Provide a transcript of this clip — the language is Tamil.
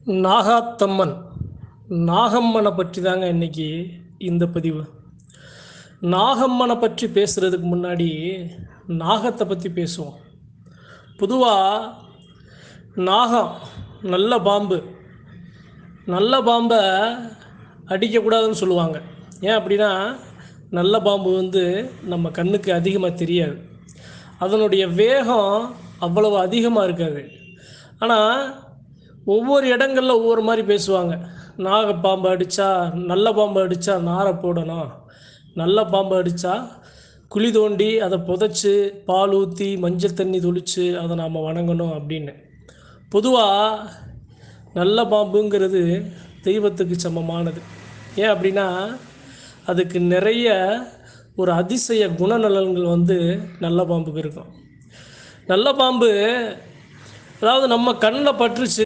நாகாத்தம்மன் நாகம்மனை பற்றி தாங்க இன்னைக்கு இந்த பதிவு. நாகம்மனை பற்றி பேசுகிறதுக்கு முன்னாடி நாகத்தை பற்றி பேசுவோம். பொதுவாக நாகம் நல்ல பாம்பு, நல்ல பாம்பை அடிக்கக்கூடாதுன்னு சொல்லுவாங்க. ஏன் அப்படின்னா, நல்ல பாம்பு நம்ம கண்ணுக்கு அதிகமாக தெரியாது, அதனுடைய வேகம் அவ்வளவு அதிகமாக இருக்காது. ஆனால் ஒவ்வொரு இடங்களில் ஒவ்வொரு மாதிரி பேசுவாங்க. நாகப்பாம்பு அடித்தா, நல்ல பாம்பு அடித்தா நாரை போடணும், நல்ல பாம்பு அடித்தா குழி தோண்டி அதை புதைச்சி பால் ஊற்றி மஞ்சள் தண்ணி தொளித்து அதை நாம் வணங்கணும் அப்படின்னு. பொதுவாக நல்ல பாம்புங்கிறது தெய்வத்துக்கு சமமானது. ஏன் அப்படின்னா, அதுக்கு நிறைய ஒரு அதிசய குணநலன்கள் நல்ல பாம்புக்கு இருக்கும். நல்ல பாம்பு அதாவது நம்ம கண்ணில் பட்டுருச்சு